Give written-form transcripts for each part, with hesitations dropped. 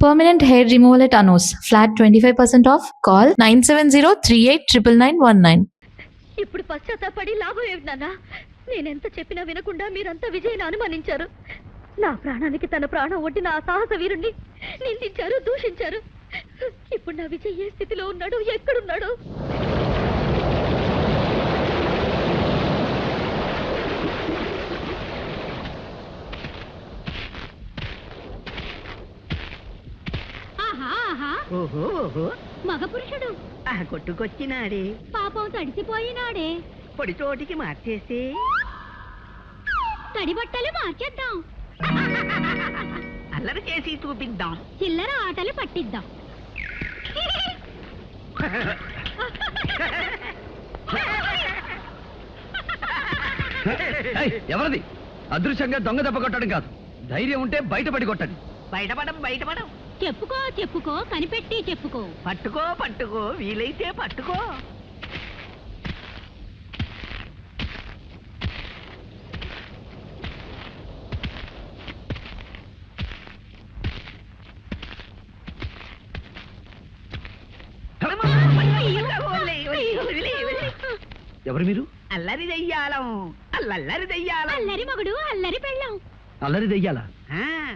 Permanent hair removal at Anos. Flat 25% off. Call 970-389919. ఇప్పుడు పశ్చాత్తాపడి లాభం ఏమిటి నాన్న? నేనెంత చెప్పినా వినకుండా మీరంతా విజయ్ని అనుమానించారు. నా ప్రాణానికి తన ప్రాణం ఒడ్డిన ఆ సాహస వీరుణ్ణి నిందించారు, దూషించారు. ఇప్పుడు నా విజయ్ ఏ స్థితిలో ఉన్నాడు, ఎక్కడున్నాడు? మగ పురుషుడు కొట్టుకొచ్చినాడే, పాపం తడిసిపోయినాడే. పొడి చోటికి మార్చేసి తడి బట్టలు మార్చేద్దాం, అల్లరి చేసి చూపిద్దాం, చిల్లర ఆటలు పట్టిద్దాం. ఎవరిది? అదృశ్యంగా దొంగ దెబ్బ కొట్టడం కాదు, ధైర్యం ఉంటే బయటపడి కొట్టండి. బయటపడం చెప్పుకో చెప్పుకో, కనిపెట్టి చెప్పుకో. పట్టుకో వీలైతే పట్టుకో. ఎవరు మీరు? అల్లరి దెయ్యాలం, అల్లరి దెయ్యాలం. అల్లరి మగుడు, అల్లరి పెళ్ళం. అల్లరి దెయ్యాలా?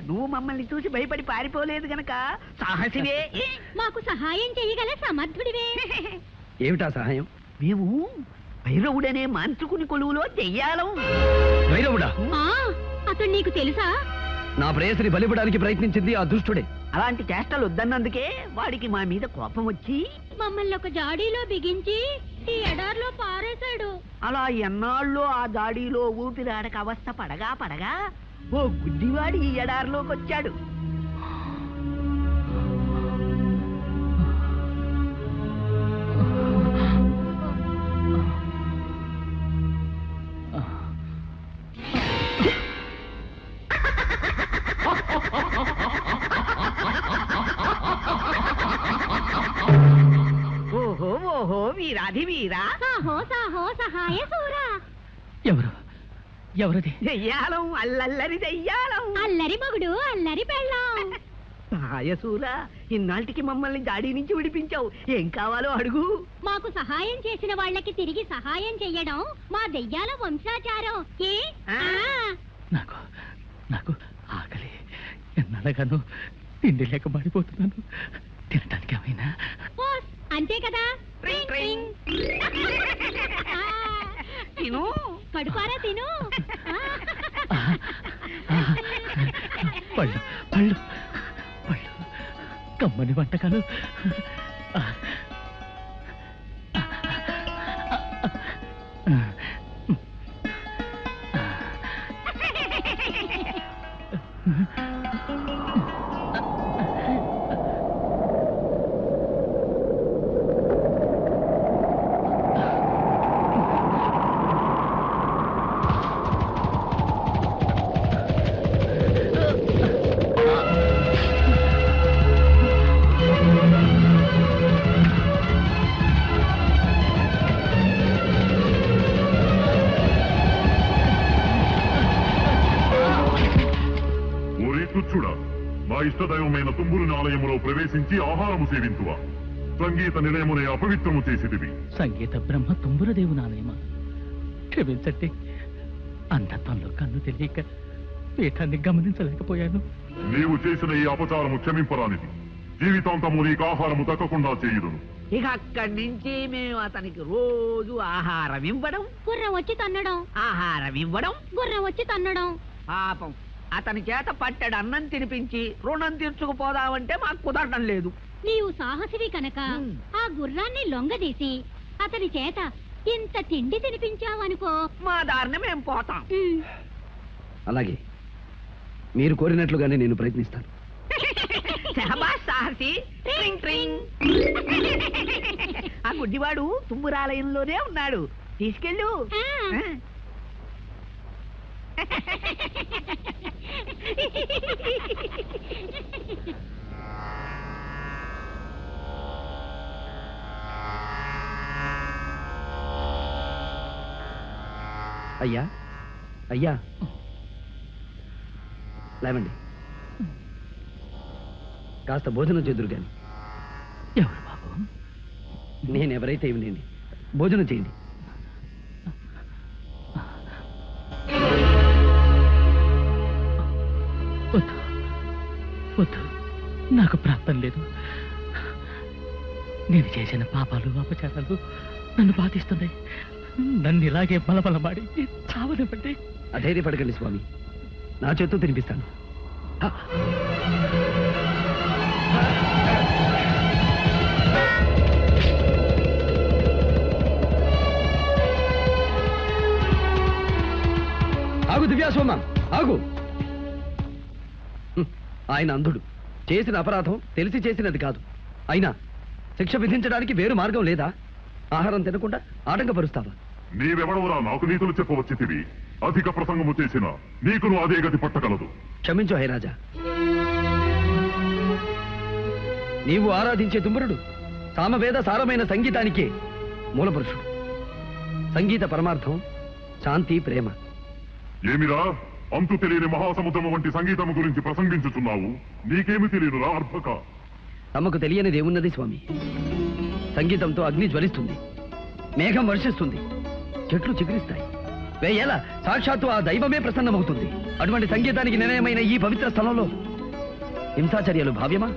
నువ్వు మమ్మల్ని చూసి భయపడి పారిపోలేదు గనక సాహసివే. మాకు సహాయం చేయగల సమర్థుడివే. ఏమిటా సహాయం? మేము భైరవుడనే మాంత్రికుని కొలువులో దెయ్యాలం. భైరవుడా? అతడు నీకు తెలుసా? నా ప్రేయసిని బలిపడానికి ప్రయత్నించింది ఆ దుష్టుడే. అలాంటి చేష్టలు వద్దన్నందుకే వాడికి మా మీద కోపం వచ్చి మమ్మల్ని ఒక జాడీలో బిగించి ఈ ఎడార్లో పారేశాడు. అలా ఎన్నాళ్ళు ఆ దాడిలో ఊపిరాడక అవస్థ పడగా ఓ గుడ్డివాడి ఈ ఎడారిలోకి వచ్చాడు. ఓహో వీరాధి వీరా, సాహో సాహో సహాయ సూరా. ఎవరది? దెయ్యాలం, అల్లరి దెయ్యాలం. అల్లరి మగుడు, అల్లరి పెళ్ళం. సహాయసూరా, ఇన్నాళ్ళకి మమ్మల్ని దాడి నుంచి విడిపించావు. ఏం కావాలో అడుగు. మాకు సహాయం చేసిన వాళ్ళకి తిరిగి సహాయం చెయ్యడం మా దెయ్యాల వంశాచారం. నాకు ఆకలి, ఎన్నడగాను తిండి లేక పడిపోతున్నాను. తినటానికి ఏమైనా? అంతే కదా. తిను, కడుపారా తిను. పళ్ళు పళ్ళు పళ్ళు, కమ్మని వంటకాలు. మా ఇష్టదైవమైన తుంబురుని ఆలయములో ప్రవేశించి ఆహారము సేవింతువా? సంగీత నిలయమునే అపవిత్రము చేసిదివి. సంగీత బ్రహ్మ తుంబురదేవుని ఆలయమా? క్షమించండి, అంధత్వంలో కన్ను తెలియక పీఠాన్ని గమనించలేకపోయాను. నీవు చేసిన ఈ అపచారము క్షమింపరానిది. జీవితాంతము నీకు ఆహారము తక్కకుండా చేయుదును. ఇక అక్కడి నుంచి మేము అతనికి రోజు ఆహారం ఇవ్వడం, గుర్రం వచ్చి తన్నడం, ఆహారం ఇవ్వడం, గుర్రం వచ్చి తన్నడం. పాపం అతని చేత పట్టెడు అన్నం తినిపించి రుణం తీర్చుకుపోదామంటే మాకు కుదరడం లేదు. నీవు సాహసివి కనుక ఆ గుర్రాన్ని లొంగదీసి అతని చేత ఇంత తిండి తినిపించావనుకో, మా దారిని మేము పోతాం. అలాగే, మీరు కోరినట్లుగానే నేను ప్రయత్నిస్తాను. సాహసి. ఆ గుడ్డివాడు తుంబురాలయంలోనే ఉన్నాడు, తీసుకెళ్ళు. అయ్యా అయ్యా, లేవండి. కాస్త భోజనం చేదురు గాని. ఎవరు బాబు? నేనెవరైతే ఇవ్వలేండి, భోజనం చేయండి. వద్దు వద్దు, నాకు ప్రాప్తం లేదు. నేను చేసిన పాపాలు అపచారాలు నన్ను బాధిస్తున్నాయి. నన్ను ఇలాగే బలబలమాడి చావనివ్వండి. అధైర్యపడకండి స్వామి, నా చేత్తో తినిపిస్తాను. ఆగు దివ్యాసోమ, ఆగు. ఆయన అంధుడు, చేసిన అపరాధం తెలిసి చేసినది కాదు. అయినా శిక్ష విధించడానికి వేరు మార్గం లేదా? ఆహారం తినకుండా ఆటంకపరుస్తావా? నీవెవడవురా నాకు నీతులు చెప్పవచ్చితివి? అధిక ప్రసంగము చేసిన నీకును అదే గతి పట్టగలదు. క్షమించు హైరాజా. నీవు ఆరాధించే తుమ్మురుడు సామవేద సారమైన సంగీతానికే మూలపురుషుడు. సంగీత పరమార్థం శాంతి, ప్రేమ. ఏమిరా అంతు తెలియని మహాసముద్రము వంటి సంగీతము గురించి ప్రసంగించుచున్నావు? నీకేమి తెలియనురా అర్భక? తమకు తెలియనిది ఏమున్నది స్వామి? సంగీతంతో అగ్ని జ్వలిస్తుంది, మేఘం వర్షిస్తుంది, చెట్లు చిగురిస్తాయి, వేయేలా సాక్షాత్తు ఆ దైవమే ప్రసన్నమవుతుంది. అటువంటి సంగీతానికి నిలయమైన ఈ పవిత్ర స్థలంలో హింసాచర్యలు భావ్యమా?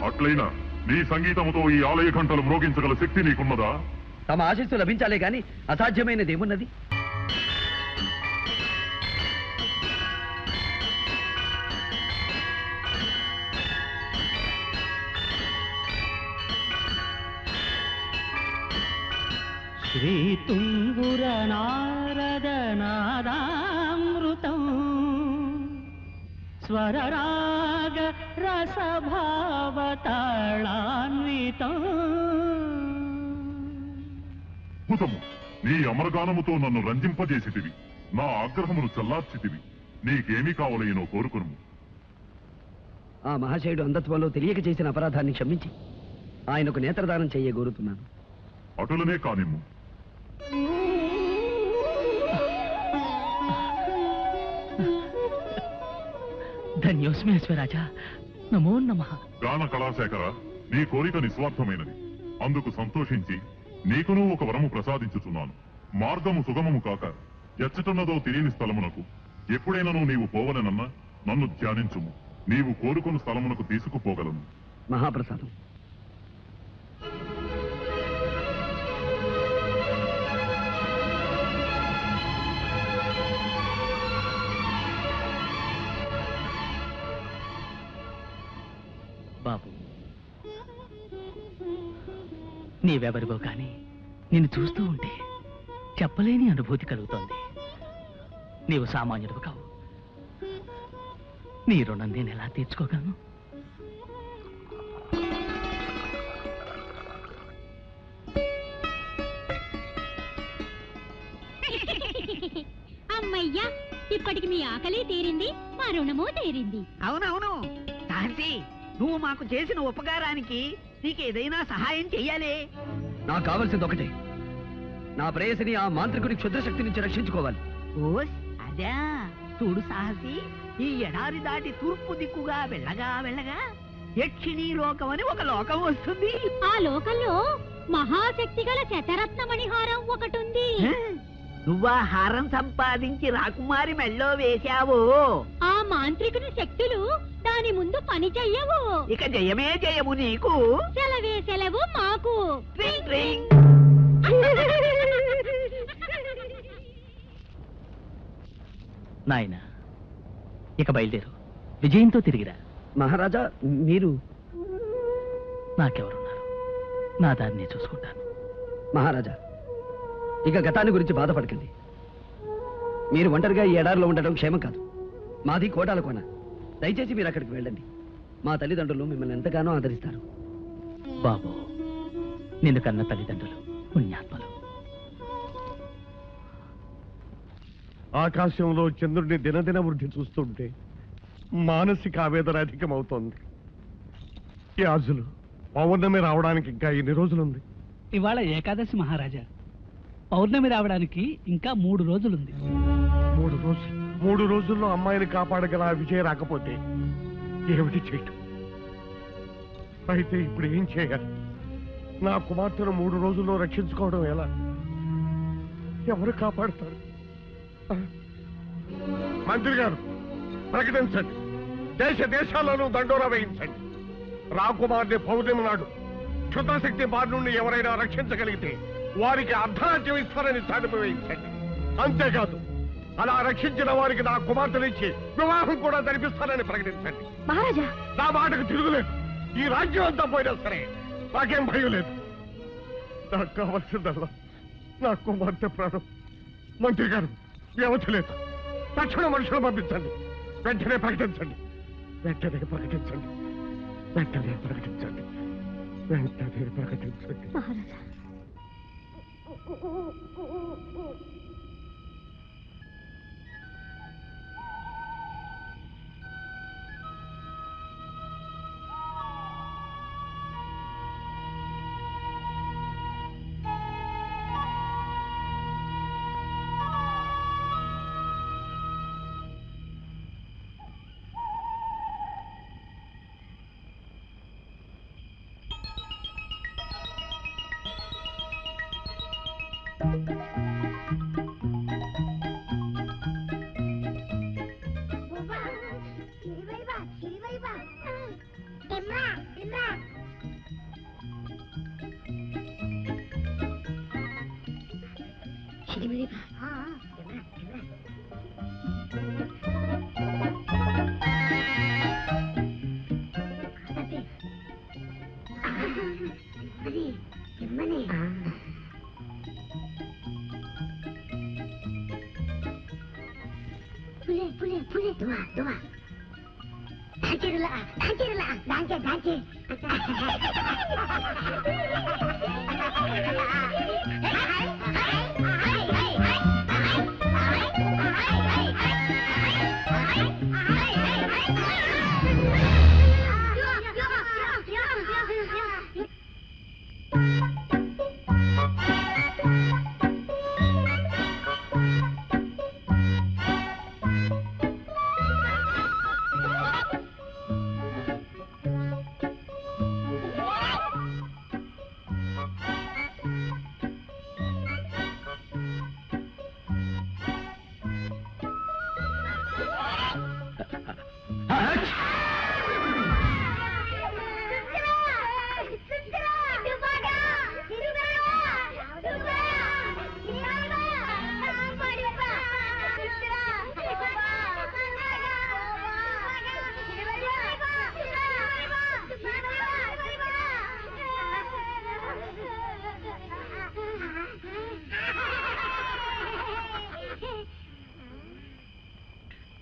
అట్లయినా నీ సంగీతముతో ఈ ఆలయ ఘంటలు మ్రోగించగల శక్తి నీకున్నదా? తమ ఆశీస్సు లభించాలే గాని అసాధ్యమైనది ఏమున్నది? శ్రీ తుంగుర నారద నాదామృతం స్వరరాగ రసభావతాళాన్వితం. అద్భుతము! నీ అమరగానముతో నన్ను రంజింపజేసితివి, నా ఆగ్రహమును చల్లార్చితివి. నీకేమీ కావలేనో కోరుకును. ఆ మహాశయుడు అంధత్వంలో తెలియక చేసిన అపరాధాన్ని క్షమించి ఆయనకు నేత్రదానం చెయ్య కోరుతున్నాను. అటులనే కానిమ్ము. ధన్యోస్మి అశ్వరాజా, నమో నమః. గాన కళాశేఖర, నీ కోరిక నిస్వార్థమైనది. అందుకు సంతోషించి నీకును ఒక వరము ప్రసాదించుచున్నాను. మార్గము సుగమము కాక ఎచ్చటున్నదో తెలియని స్థలమునకు ఎప్పుడైనాను నీవు పోవలనన్నా నన్ను ధ్యానించుము. నీవు కోరుకున్న స్థలమునకు తీసుకుపోగలను. మహాప్రసాదం. బాబు, నీవెవరివో కానీ నిన్ను చూస్తూ ఉంటే చెప్పలేని అనుభూతి కలుగుతోంది. నీవు సామాన్యుడు కావు. నీ రుణం నేను ఎలా తీర్చుకోగలను? అమ్మయ్యా, ఇప్పటికి మీ ఆకలి తీరింది, మా రుణము తీరింది. అవునవును సహసి, నువ్వు మాకు చేసిన ఉపకారానికి నీకేదైనా సహాయం చెయ్యాలి. నాకు కావలసింది ఒకటే, నా ప్రేయసిని ఆ మాంత్రికుడి క్షుద్రశక్తి నుంచి రక్షించుకోవాలి. ఓస్ అదా. చూడు సాహసి, ఈ ఎడారి దాటి తూర్పు దిక్కుగా వెళ్ళగా వెళ్ళగా యక్షిణీ లోకం అని ఒక లోకం వస్తుంది. ఆ లోకంలో మహాశక్తి గల శతరత్నమణిహారం ఒకటుంది. నువ్వా హారం సంపాదించి రాకుమారి మెళ్ళో వేశావో, ఆ మాంత్రికుని శక్తులు దాని ముందు పని చెయ్యవు. ఇక జయమే జయము నీకు. సెలవే సెలవు మాకు. ట్రింగ్ ట్రింగ్. నాయన, ఇక బయలుదేరు, విజయంతో తిరిగిరా. మహారాజా, మీరు? నాకెవరున్నారు? నా దాన్ని చూసుకుంటాను. మహారాజా, ఇక గతాన్ని గురించి బాధపడకండి. మీరు ఒంటరిగా ఈ ఎడారిలో ఉండటం క్షేమం కాదు. మాది కోటాల కోన. దయచేసి మీరు అక్కడికి వెళ్ళండి. మా తల్లిదండ్రులు మిమ్మల్ని ఎంతగానో ఆదరిస్తారు. బాబు, నిన్ను కన్న తల్లిదండ్రులు పుణ్యాత్మలు. ఆకాశంలో చంద్రుడిని దినదిన వృద్ధి చూస్తుంటే మానసిక ఆవేదన అధికమవుతోంది. యాజులు, పౌర్ణమి రావడానికి ఇంకా ఎన్ని రోజులుంది? ఇవాళ ఏకాదశి మహారాజా. పౌర్ణమి రావడానికి ఇంకా 3 రోజులుంది. 3 రోజులు? 3 రోజుల్లో అమ్మాయిని కాపాడగల ఆ విజయ రాకపోతే ఏమిటి చేయటం? అయితే ఇప్పుడు ఏం చేయాలి? నా కుమార్తెను 3 రోజుల్లో రక్షించుకోవడం ఎలా? ఎవరు కాపాడతారు? మంత్రి గారు ప్రకటించండి, దేశాల్లోనూ దండోరా వేయించండి. రాకుమార్ని పౌర్ణమి నాడు క్షుద్రశక్తి బారి నుండి ఎవరైనా రక్షించగలిగితే వారికి అర్ధరాజ్యం ఇస్తారని చాటింపు వేయించండి. అంతేకాదు, అలా రక్షించిన వారికి నా కుమార్తెనిచ్చి వివాహం కూడా జరిపిస్తానని ప్రకటించండి. మహారాజా, నా మాటకు తిరుగులేదు. ఈ రాజ్యం అంతా పోయినా సరే నాకేం భయం లేదు. నాకు కావాల్సిందల్లా నా కుమార్తె ప్రాణం. మంత్రి గారు, వ్యవధి లేదు. తక్షణ మనుషులు పంపించండి. వెంటనే ప్రకటించండి. వెంటనే ప్రకటించండి. వెంటనే ప్రకటించండి. వెంటనే ప్రకటించండి. మహారాజా.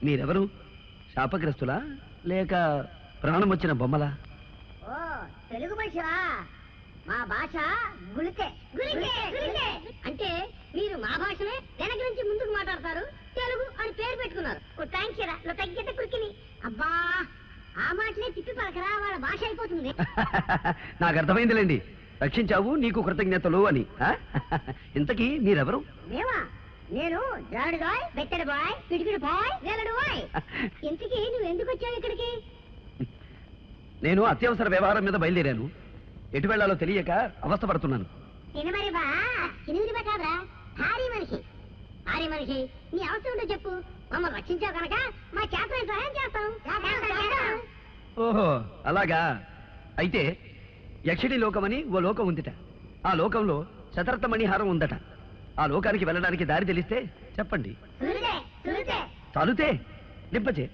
మీరెవరు? శాపగ్రస్తులా లేక ప్రాణం వచ్చిన బొమ్మలా? ఓ, తెలుగు మనిషివా? మా భాష గుళికే. అంటే మీరు మా భాషనే వెనక నుంచి ముందుకు మాట్లాడతారు, తెలుగు అని పేరు పెట్టుకున్నారు. తగ్గితే కురికిని. అబ్బా, ఆ మాటలే తిప్పి పలకరా, వాళ్ళ భాష అయిపోతుంది. నాకు అర్థమైందిలేండి, రక్షించావు నీకు కృతజ్ఞతలు అని. ఇంతకీ మీరెవరు? మేమా? నేను జాడు బాయ్, బెత్తడి బాయ్, పిడికిడి బాయ్, వేలడు బాయ్. ఇంతకీ నువ్వు ఎందుకు వచ్చావు ఇక్కడికి? నేను అత్యవసర వ్యవహారం మీద బయలుదేరాను. ఎటు వెళ్లాలో తెలియక అవస్థపడుతున్నాను. తినమరి బా, తినిమిది కాదురా, భారీ మనిషి. భారీ మనిషి, నీ అవసరం ఉంటే చెప్పు, మమ్మల్ని రక్షించావు కనుక మా చేత సహాయం చేస్తాం. ఓహో, అలాగా. అయితే యక్షిణి లోకమని ఓ లోకం ఉందిట. ఆ లోకంలో శతరథ మణిహారం ఉందట. ఆ లోకానికి వెళ్ళడానికి దారి తెలిస్తే చెప్పండి. చాలుతే లింపచే.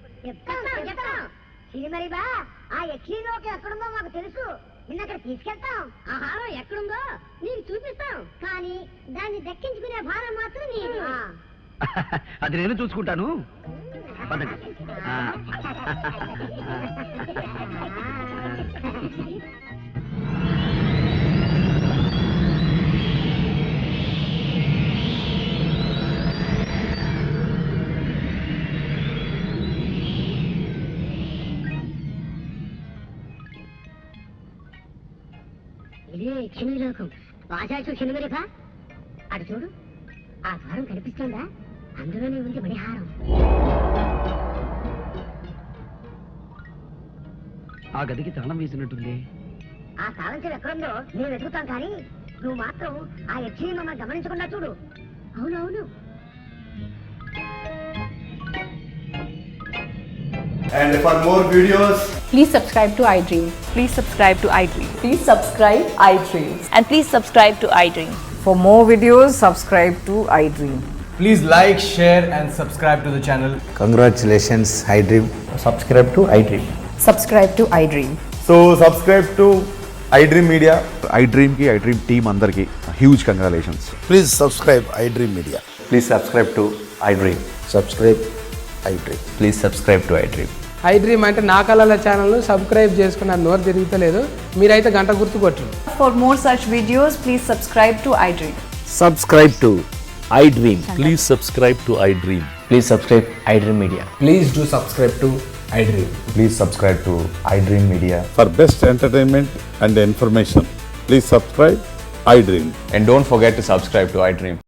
మరి బా, ఆ యక్షి లోకం ఎక్కడుందో మాకు తెలుసు. నిన్నక్కడ తీసుకెళ్తాం. ఆ హారం ఎక్కడుందో నీకు చూపిస్తాం. కానీ దాన్ని దక్కించుకునే భారం మాత్రం నీది. అది నేను చూసుకుంటాను. పదండి. ఇదే యక్షిణి లోకం. వాచాచు క్షణమరిపా, అటు చూడు, ఆ ద్వారం కనిపిస్తుందా? అందులోనే ఉంది మణిహారం. ఆ గదికి తాళం వేసినట్టుంది. ఆ తాళంచెం ఎక్కడుందో నేను వెతుకుతాం కానీ నువ్వు మాత్రం ఆ యక్షిని మమ్మల్ని గమనించకుండా చూడు. అవునవును. And for more videos, Please subscribe to iDream. Please subscribe to iDream. Please subscribe iDream. And please subscribe to iDream. For more videos, subscribe to iDream. please like, share and subscribe to the channel. Congratulations, iDream. Subscribe to iDream. Subscribe to iDream. So subscribe to iDream Media. iDream ki iDream team andarki huge congratulations. Please subscribe iDream Media. Please subscribe to iDream. Subscribe iDream. Please subscribe to iDream. iDream అంటే నా కళల ఛానల్ను subscribe చేసుకున్న నోరు తిరుగుతలేదు. మీరైతే గంట గుర్తు కొట్టండి. For more such videos, please subscribe to iDream. Subscribe to iDream. Please subscribe to iDream. Please subscribe iDream Media. Please do subscribe to iDream. Please subscribe to iDream Media. For best entertainment and information, please subscribe iDream. And don't forget to subscribe to iDream.